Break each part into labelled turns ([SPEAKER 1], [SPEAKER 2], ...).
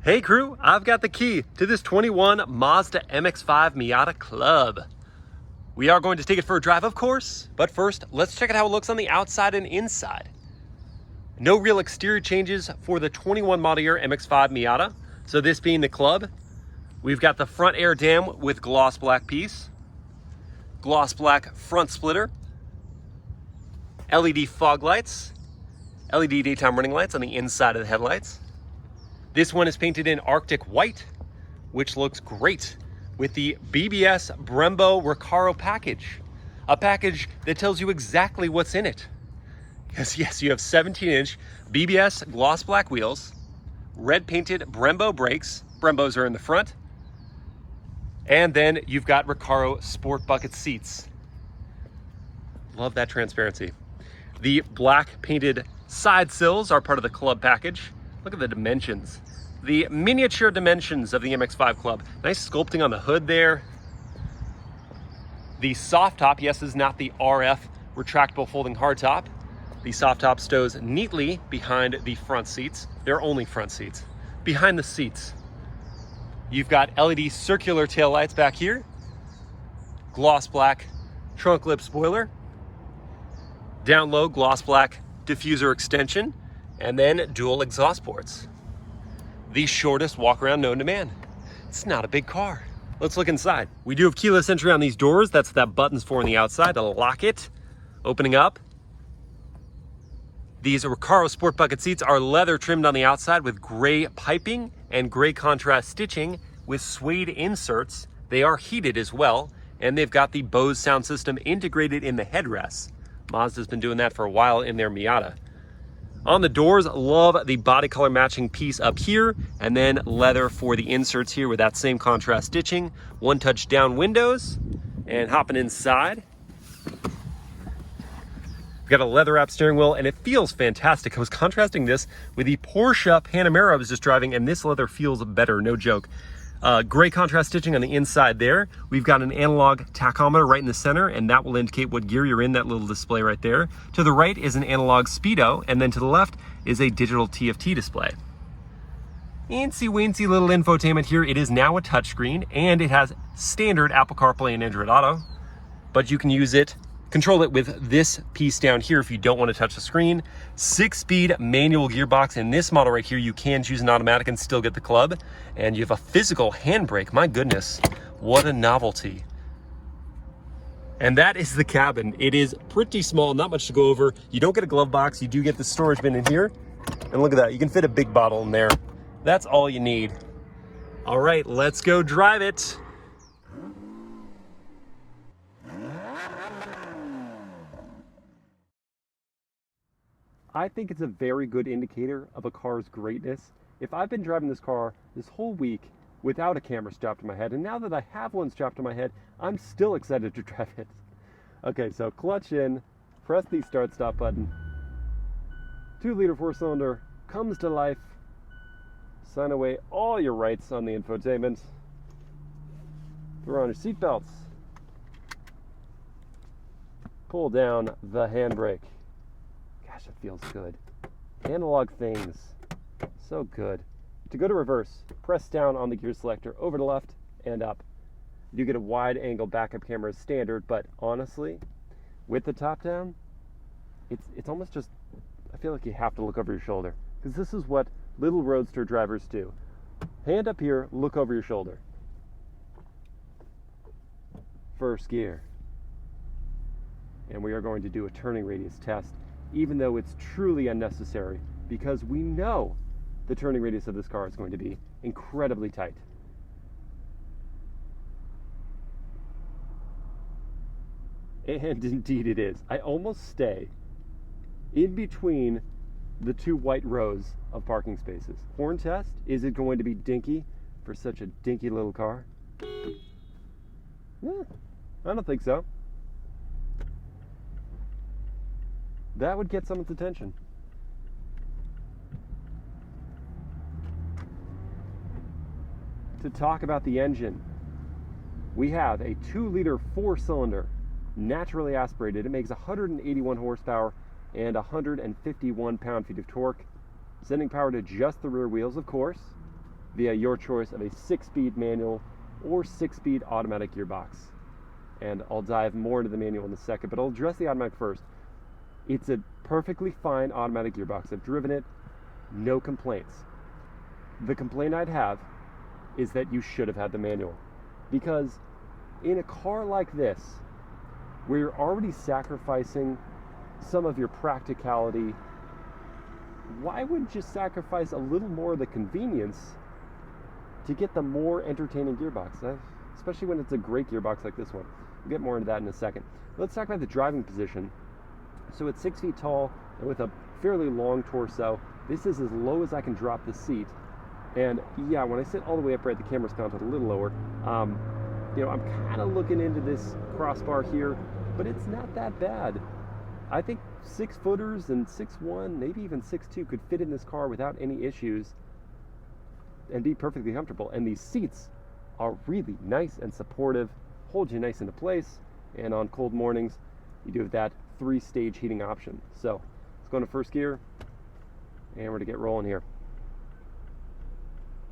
[SPEAKER 1] Hey crew, I've got the key to this 21 Mazda MX-5 Miata Club. We are going to take it for a drive, of course, but first, let's check out how it looks on the outside and inside. No real exterior changes for the 21 model year MX-5 Miata. So this being the Club, we've got the front air dam with gloss black piece, gloss black front splitter, LED fog lights, LED daytime running lights on the inside of the headlights. This one is painted in Arctic white, which looks great with the BBS Brembo Recaro Package, a package that tells you exactly what's in it. Yes, you have 17-inch BBS gloss black wheels, red painted Brembo brakes. Brembos are in the front. And then you've got Recaro sport bucket seats. Love that transparency. The black painted side sills are part of the Club package. Look at the dimensions. The miniature dimensions of the MX-5 Club. Nice sculpting on the hood there. The soft top, yes, is not the RF retractable folding hardtop. The soft top stows neatly behind the front seats. They're only front seats. Behind the seats, you've got LED circular taillights back here. Gloss black trunk lip spoiler. Down low, gloss black diffuser extension. And then dual exhaust ports. The shortest walk around known to man. It's not a big car. Let's look inside. We do have keyless entry on these doors. That's what that button's for on the outside to lock it. Opening up. These Recaro sport bucket seats are leather trimmed on the outside with gray piping and gray contrast stitching with suede inserts. They are heated as well, and they've got the Bose sound system integrated in the headrests. Mazda's been doing that for a while in their Miata. On the doors, love the body color matching piece up here, and then leather for the inserts here with that same contrast stitching. One touch down windows, and hopping inside. We've got a leather wrap steering wheel, and it feels fantastic. I was contrasting this with the Porsche Panamera I was just driving, and this leather feels better, no joke. Gray contrast stitching on the inside there. We've got an analog tachometer right in the center, and that will indicate what gear you're in, that little display right there. To the right is an analog speedo, and then to the left is a digital TFT display. Eensy-weensy little infotainment here. It is now a touchscreen, and it has standard Apple CarPlay and Android Auto, but you can use it, control it with this piece down here if you don't want to touch the screen. 6-speed manual gearbox. In this model right here, you can choose an automatic and still get the Club. And you have a physical handbrake. My goodness, what a novelty. And that is the cabin. It is pretty small, not much to go over. You don't get a glove box. You do get the storage bin in here. And look at that, you can fit a big bottle in there. That's all you need. All right, let's go drive it. I think it's a very good indicator of a car's greatness. If I've been driving this car this whole week without a camera strapped to my head, and now that I have one strapped to my head, I'm still excited to drive it. Okay, so clutch in, press the start-stop button. 2-liter 4-cylinder comes to life. Sign away all your rights on the infotainment. Throw on your seatbelts. Pull down the handbrake. Gosh, it feels good. Analog things, so good. To go to reverse, press down on the gear selector, over to left and up. You get a wide angle backup camera as standard, but honestly, with the top down, it's almost just, I feel like you have to look over your shoulder, because this is what little roadster drivers do. Hand up here, look over your shoulder. First gear. And we are going to do a turning radius test, even though it's truly unnecessary, because we know the turning radius of this car is going to be incredibly tight. And indeed it is. I almost stay in between the two white rows of parking spaces. Horn test, is it going to be dinky for such a dinky little car? Yeah, I don't think so. That would get someone's attention. To talk about the engine, we have a 2-liter 4-cylinder, naturally aspirated. It makes 181 horsepower and 151 pound-feet of torque, sending power to just the rear wheels, of course. via your choice of a 6-speed manual or 6-speed automatic gearbox. And I'll dive more into the manual in a second, but I'll address the automatic first. It's a perfectly fine automatic gearbox. I've driven it, no complaints. The complaint I'd have is that you should have had the manual. Because in a car like this, where you're already sacrificing some of your practicality, why wouldn't you sacrifice a little more of the convenience to get the more entertaining gearbox, especially when it's a great gearbox like this one? We'll get more into that in a second. Let's talk about the driving position. So it's 6 feet tall and with a fairly long torso. This is as low as I can drop the seat. And yeah, when I sit all the way upright, the camera's mounted a little lower. You know, I'm kind of looking into this crossbar here, but it's not that bad. I think 6-footers and 6'1", maybe even 6'2", could fit in this car without any issues and be perfectly comfortable. And these seats are really nice and supportive, hold you nice into place. And on cold mornings, you do have that 3-stage heating option. So let's go into first gear, and we're gonna get rolling here.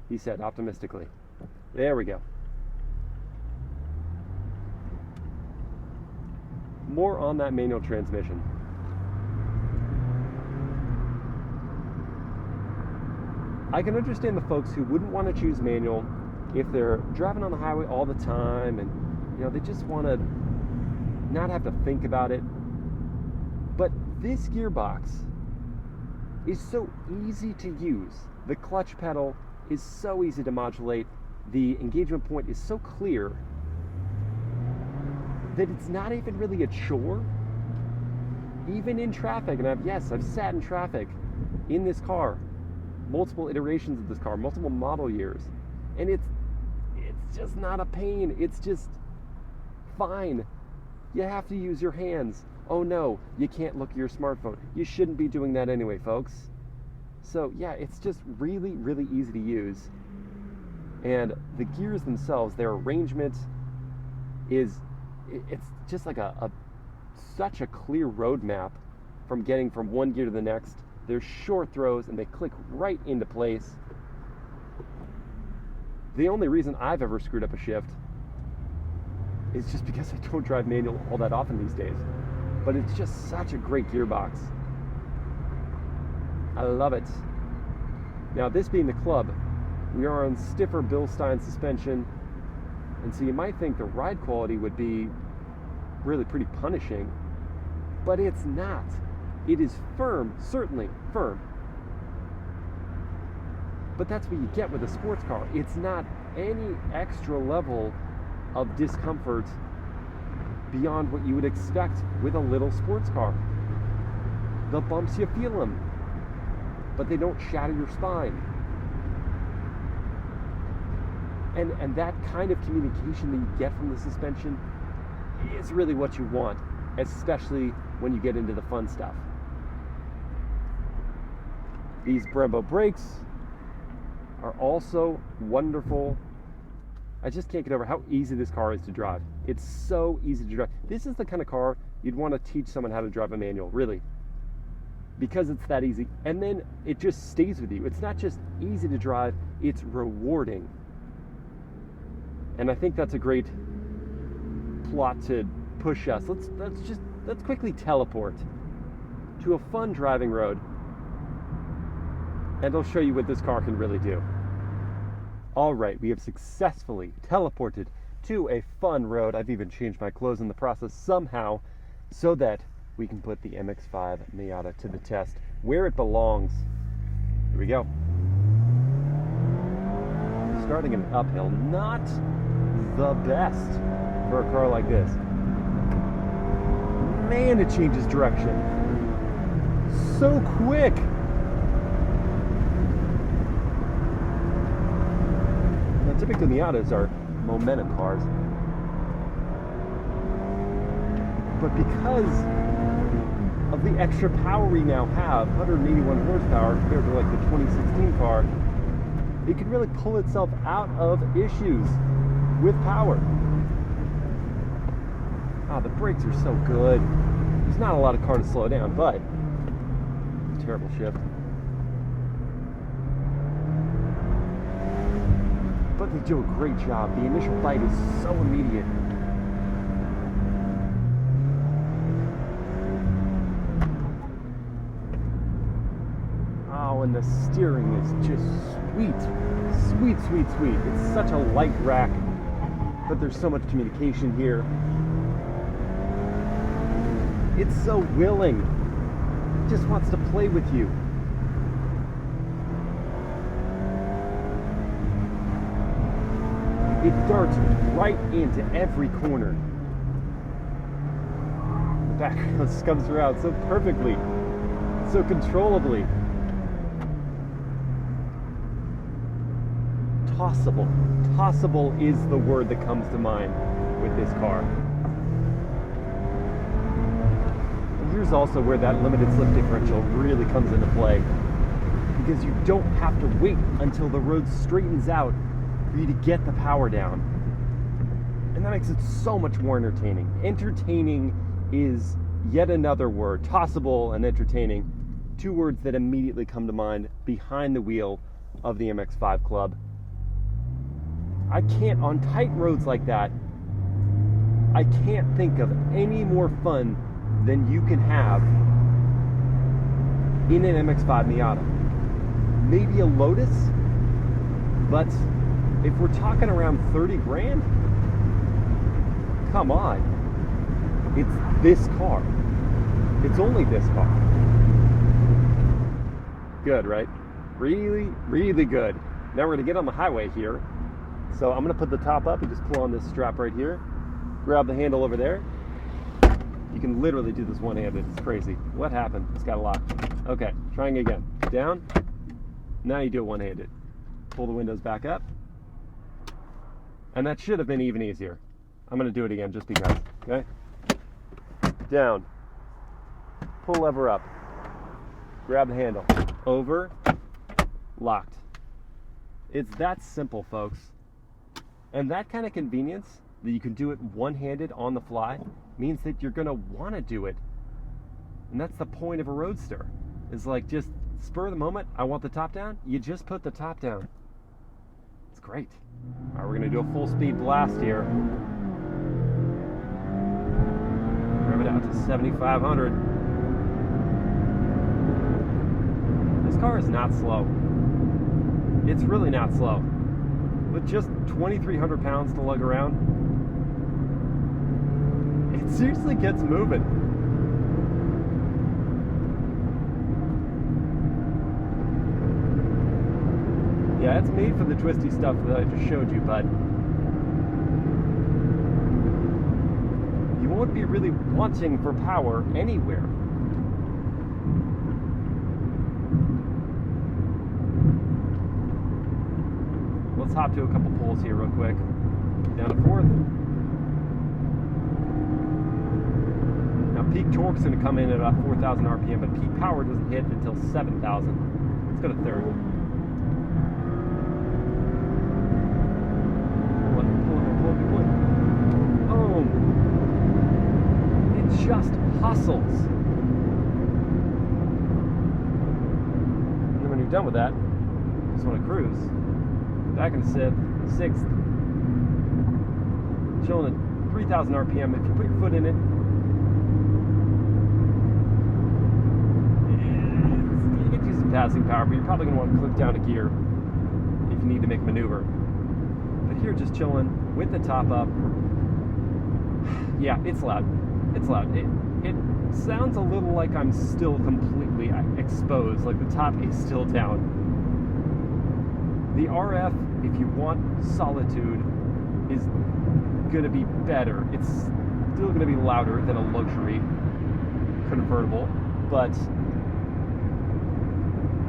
[SPEAKER 1] He said optimistically. There we go. More on that manual transmission. I can understand the folks who wouldn't want to choose manual if they're driving on the highway all the time and, you know, they just want to not have to think about it. But this gearbox is so easy to use. The clutch pedal is so easy to modulate. The engagement point is so clear that it's not even really a chore. Even in traffic, and I've sat in traffic in this car, multiple iterations of this car, multiple model years, and it's just not a pain. It's just fine. You have to use your hands. Oh no, you can't look at your smartphone. You shouldn't be doing that anyway, folks. So yeah, it's just really, really easy to use. And the gears themselves, their arrangement it's just like such a clear roadmap from getting from one gear to the next. They're short throws and they click right into place. The only reason I've ever screwed up a shift is just because I don't drive manual all that often these days. But it's just such a great gearbox. I love it. Now, this being the club, we are on stiffer Bilstein suspension, and so you might think the ride quality would be really pretty punishing, but it's not. It is firm, certainly firm. But that's what you get with a sports car. It's not any extra level of discomfort beyond what you would expect with a little sports car. The bumps, you feel them, but they don't shatter your spine. And that kind of communication that you get from the suspension is really what you want, especially when you get into the fun stuff. These Brembo brakes are also wonderful. I just can't get over how easy this car is to drive. It's so easy to drive. This is the kind of car you'd want to teach someone how to drive a manual, really, because it's that easy. And then it just stays with you. It's not just easy to drive, it's rewarding. And I think that's a great plot to push us. Let's quickly teleport to a fun driving road, and I'll show you what this car can really do. All right, we have successfully teleported to a fun road. I've even changed my clothes in the process somehow so that we can put the MX-5 Miata to the test where it belongs. Here we go. Starting in an uphill, not the best for a car like this. Man, it changes direction so quick. Now, typically Miatas are momentum cars, but because of the extra power we now have, 181 horsepower compared to like the 2016 car, it can really pull itself out of issues with power. The brakes are so good. There's not a lot of car to slow down, but terrible shift. like they do a great job. The initial bite is so immediate. Oh, and the steering is just sweet. Sweet, sweet, sweet. It's such a light rack, but there's so much communication here. It's so willing. It just wants to play with you. It darts right into every corner. The back comes around so perfectly, so controllably. Tossable. Tossable is the word that comes to mind with this car. And here's also where that limited slip differential really comes into play, because you don't have to wait until the road straightens out for you to get the power down. And that makes it so much more entertaining. Entertaining is yet another word. Tossable and entertaining, two words that immediately come to mind behind the wheel of the MX-5 Club. I can't, on tight roads like that, I can't think of any more fun than you can have in an MX-5 Miata. Maybe a Lotus, but if we're talking around 30 grand, come on. It's this car. It's only this car. Good, right? Really, really good. Now we're gonna get on the highway here. So I'm gonna put the top up and just pull on this strap right here. Grab the handle over there. You can literally do this one-handed. It's crazy. What happened? It's got a lock. Okay, trying again. Down. Now you do it one-handed. Pull the windows back up. And that should have been even easier. I'm gonna do it again just because, okay? Down. Pull lever up. Grab the handle. Over. Locked. It's that simple, folks. And that kind of convenience, that you can do it one-handed on the fly, means that you're gonna wanna do it. And that's the point of a Roadster. It's like, just spur of the moment, I want the top down, you just put the top down. It's great. All right, we're gonna do a full speed blast here. Rev it out to 7,500. This car is not slow. It's really not slow. With just 2,300 pounds to lug around, it seriously gets moving. Yeah, it's made for the twisty stuff that I just showed you, but you won't be really wanting for power anywhere. Let's hop to a couple pulls here real quick. Down to fourth. Now peak torque's going to come in at about 4,000 RPM, but peak power doesn't hit until 7,000. Let's go to third. Pull it. Boom. It just hustles. And then when you're done with that, you just want to cruise. Back in sixth, chilling at 3,000 RPM. If you put your foot in it, you get to use some passing power, but you're probably going to want to click down a gear if you need to make a maneuver. But here, just chilling with the top up. Yeah, it's loud. It's loud. It sounds a little like I'm still completely exposed, like the top is still down. The RF, if you want solitude, is going to be better. It's still going to be louder than a luxury convertible, but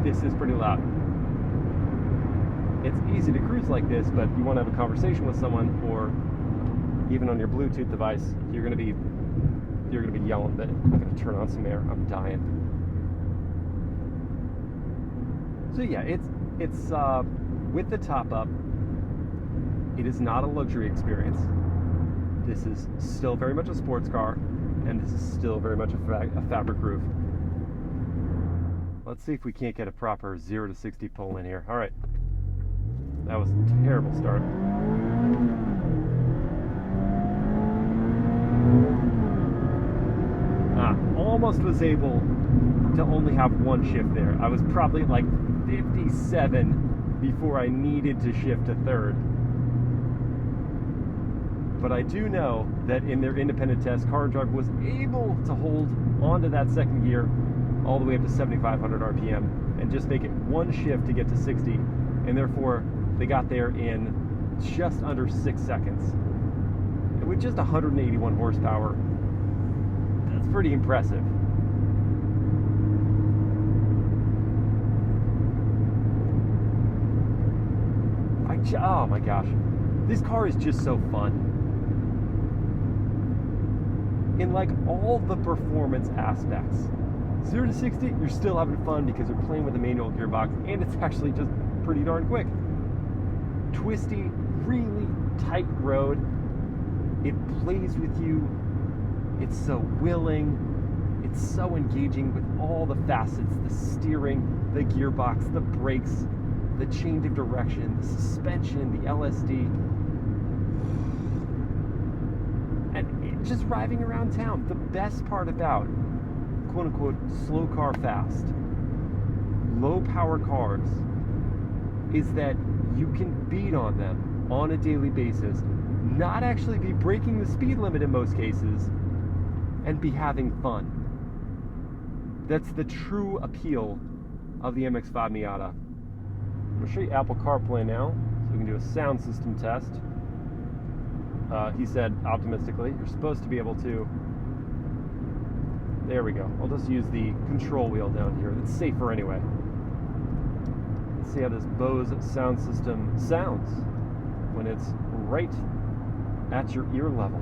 [SPEAKER 1] this is pretty loud. It's easy to cruise like this, but you want to have a conversation with someone, or even on your Bluetooth device, you're going to be yelling that I'm going to turn on some air. I'm dying. So yeah, it's with the top up, it is not a luxury experience. This is still very much a sports car, and this is still very much a fabric roof. Let's see if we can't get a proper 0 to 60 pull in here. All right, that That was a terrible start. Almost was able to only have one shift there. I was probably like 57 before I needed to shift to third. But I do know that in their independent test, Car Drive was able to hold onto that second gear all the way up to 7,500 RPM and just make it one shift to get to 60. And therefore, they got there in just under 6 seconds. And with just 181 horsepower, that's pretty impressive. Oh my gosh, this car is just so fun. In like all the performance aspects. 0 to 60, you're still having fun because you're playing with a manual gearbox and it's actually just pretty darn quick. Twisty, really tight road. It plays with you. It's so willing. It's so engaging with all the facets, the steering, the gearbox, the brakes, the change of direction, the suspension, the LSD, and just driving around town. The best part about quote-unquote slow car fast, low power cars is that you can beat on them on a daily basis, not actually be breaking the speed limit in most cases, and be having fun. That's the true appeal of the MX-5 Miata. I'm going to show you Apple CarPlay now, so we can do a sound system test. He said, optimistically, you're supposed to be able to... There we go. I'll just use the control wheel down here. That's safer anyway. Let's see how this Bose sound system sounds when it's right at your ear level.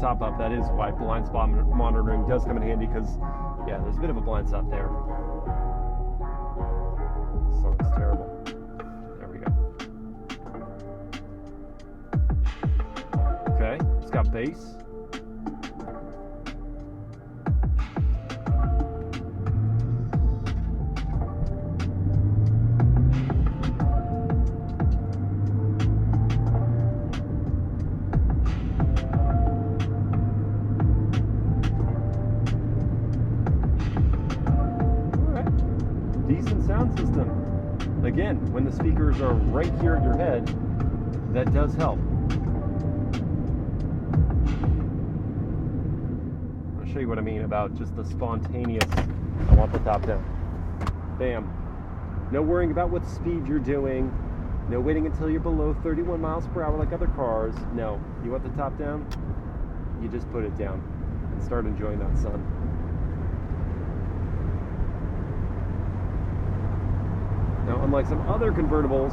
[SPEAKER 1] Top up, that is why blind spot monitoring does come in handy, because yeah, there's a bit of a blind spot there. This song is terrible. There we go. Okay, it's got bass. Decent sound system. Again, when the speakers are right here at your head, that does help. I'll show you what I mean about just the spontaneous, I want the top down. Bam. No worrying about what speed you're doing. No waiting until you're below 31 miles per hour like other cars. No, you want the top down? You just put it down and start enjoying that sun. Now, unlike some other convertibles,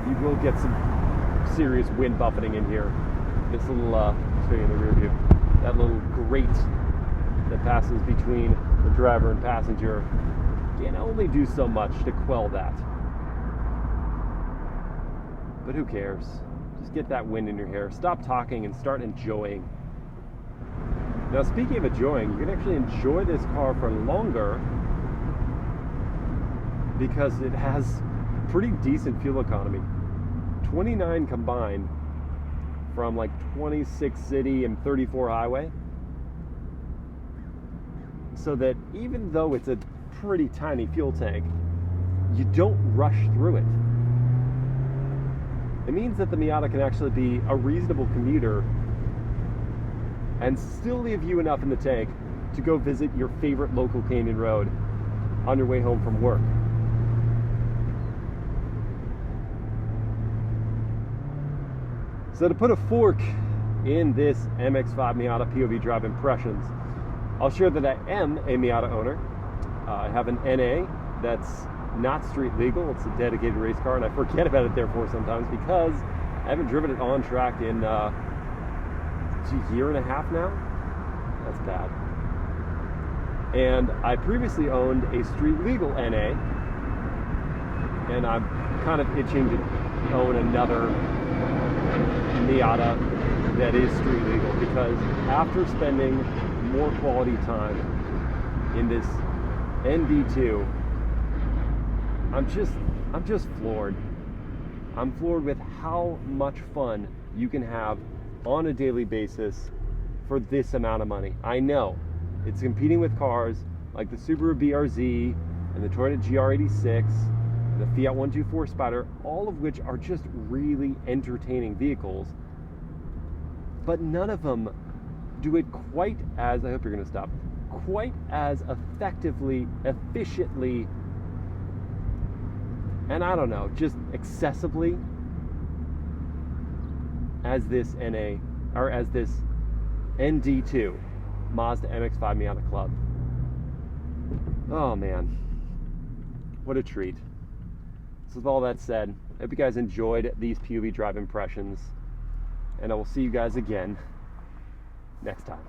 [SPEAKER 1] you will get some serious wind buffeting in here. This little, show you in the rear view, that little grate that passes between the driver and passenger can only do so much to quell that. But who cares? Just get that wind in your hair. Stop talking and start enjoying. Now, speaking of enjoying, you can actually enjoy this car for longer because it has pretty decent fuel economy. 29 combined from like 26 city and 34 highway. So that even though it's a pretty tiny fuel tank, you don't rush through it. It means that the Miata can actually be a reasonable commuter and still leave you enough in the tank to go visit your favorite local canyon road on your way home from work. So to put a fork in this MX-5 Miata POV drive impressions, I'll share that I am a Miata owner. I have an NA that's not street legal. It's a dedicated race car, and I forget about it therefore sometimes because I haven't driven it on track in a year and a half now. That's bad. And I previously owned a street legal NA, and I'm kind of itching to own another Miata that is street legal, because after spending more quality time in this ND2, I'm just floored. I'm floored with how much fun you can have on a daily basis for this amount of money. I know it's competing with cars like the Subaru BRZ and the Toyota GR86 and the Fiat 124 Spider, all of which are just really entertaining vehicles, but none of them do it quite as, I hope you're gonna stop, quite as effectively, efficiently, and I don't know, just accessibly as this NA, or as this ND2 Mazda MX-5 Miata Club. Oh man, what a treat. So with all that said, I hope you guys enjoyed these POV drive impressions, and I will see you guys again next time.